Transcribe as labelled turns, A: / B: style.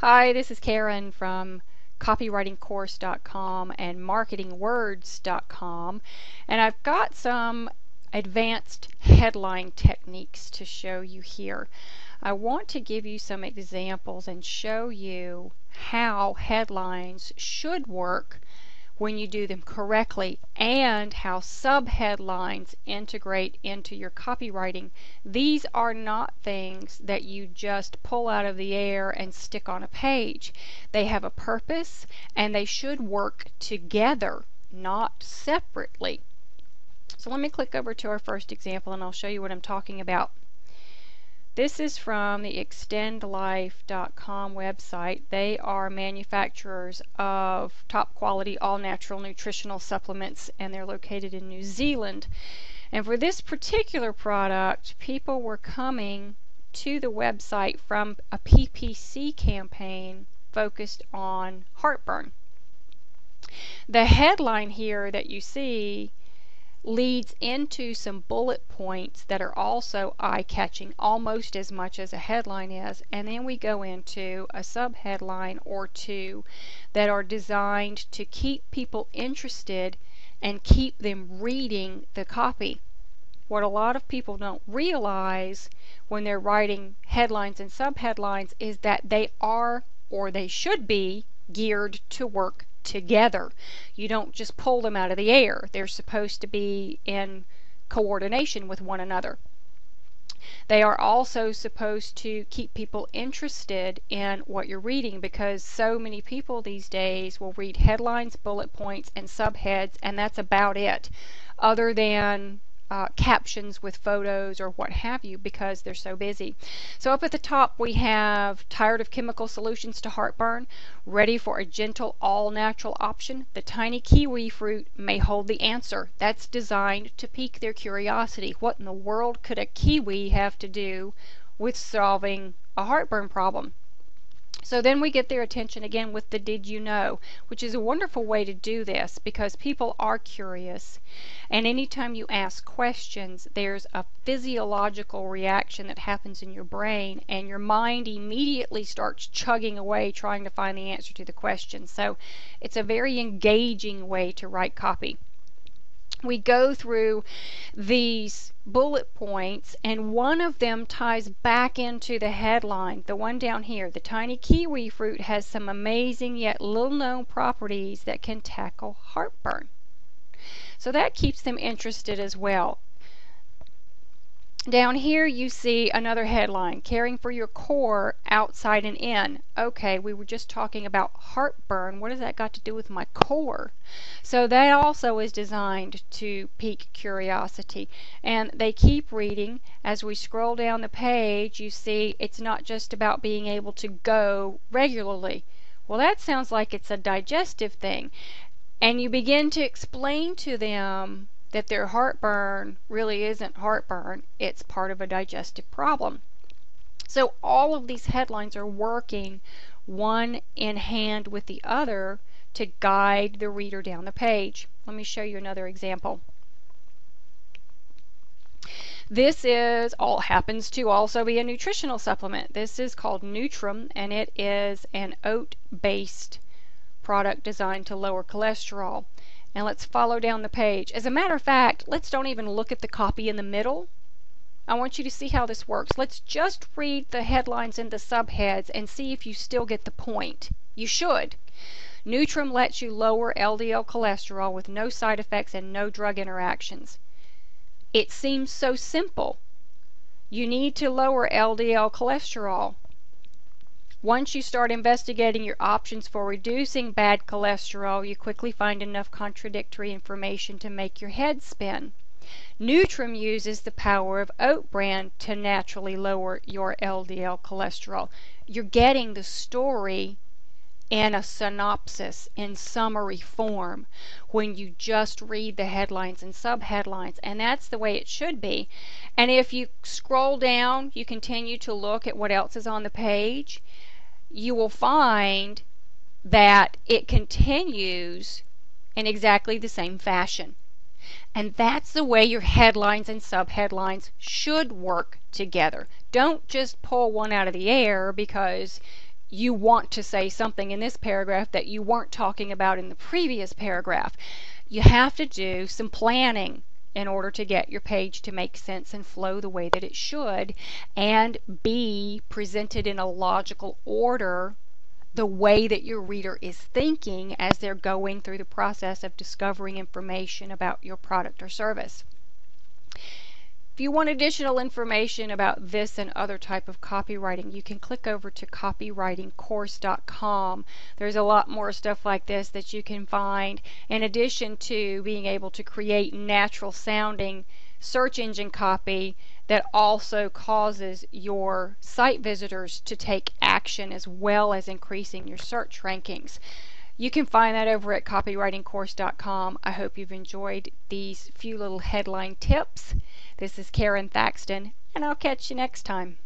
A: Hi, this is Karen from copywritingcourse.com and marketingwords.com, and I've got some advanced headline techniques to show you here. I want to give you some examples and show you how headlines should work when you do them correctly, and how subheadlines integrate into your copywriting. These are not things that you just pull out of the air and stick on a page. They have a purpose and they should work together, not separately. So let me click over to our first example and I'll show you what I'm talking about. This is from the extendlife.com website. They are manufacturers of top quality all natural nutritional supplements, and they're located in New Zealand. And for this particular product, people were coming to the website from a PPC campaign focused on heartburn. The headline here that you see leads into some bullet points that are also eye-catching almost as much as a headline is, and then we go into a subheadline or two that are designed to keep people interested and keep them reading the copy. What a lot of people don't realize when they're writing headlines and subheadlines is that they are, or they should be, geared to work together. You don't just pull them out of the air. They're supposed to be in coordination with one another. They are also supposed to keep people interested in what you're reading, because so many people these days will read headlines, bullet points, and subheads, and that's about it, other than captions with photos or what have you, because they're so busy. So up at the top we have tired of chemical solutions to heartburn, ready for a gentle all natural option. The tiny kiwi fruit may hold the answer. That's designed to pique their curiosity. What in the world could a kiwi have to do with solving a heartburn problem? So then we get their attention again with the did you know, which is a wonderful way to do this because people are curious. And anytime you ask questions, there's a physiological reaction that happens in your brain, and your mind immediately starts chugging away trying to find the answer to the question. So it's a very engaging way to write copy. We go through these bullet points, and one of them ties back into the headline. The one down here, the tiny kiwi fruit has some amazing yet little known properties that can tackle heartburn. So that keeps them interested as well. Down here you see another headline, caring for your core outside and in. Okay, we were just talking about heartburn. What has that got to do with my core? So that also is designed to pique curiosity. And they keep reading. As we scroll down the page, you see it's not just about being able to go regularly. Well, that sounds like it's a digestive thing. And you begin to explain to them that their heartburn really isn't heartburn, it's part of a digestive problem. So all of these headlines are working one in hand with the other to guide the reader down the page. Let me show you another example. This happens to also be a nutritional supplement. This is called Nutrim, and it is an oat-based product designed to lower cholesterol. And let's follow down the page. As a matter of fact, let's don't even look at the copy in the middle. I want you to see how this works. Let's just read the headlines and the subheads and see if you still get the point. You should. Nutrim lets you lower LDL cholesterol with no side effects and no drug interactions. It seems so simple. You need to lower LDL cholesterol. Once you start investigating your options for reducing bad cholesterol, you quickly find enough contradictory information to make your head spin. Nutrim uses the power of oat bran to naturally lower your LDL cholesterol. You're getting the story in a synopsis, in summary form, when you just read the headlines and subheadlines, and that's the way it should be. And if you scroll down, you continue to look at what else is on the page, you will find that it continues in exactly the same fashion. And that's the way your headlines and subheadlines should work together. Don't just pull one out of the air because you want to say something in this paragraph that you weren't talking about in the previous paragraph. You have to do some planning in order to get your page to make sense and flow the way that it should, and be presented in a logical order, the way that your reader is thinking as they're going through the process of discovering information about your product or service. If you want additional information about this and other type of copywriting, you can click over to copywritingcourse.com. There's a lot more stuff like this that you can find, in addition to being able to create natural sounding search engine copy that also causes your site visitors to take action, as well as increasing your search rankings. You can find that over at copywritingcourse.com. I hope you've enjoyed these few little headline tips. This is Karen Thaxton, and I'll catch you next time.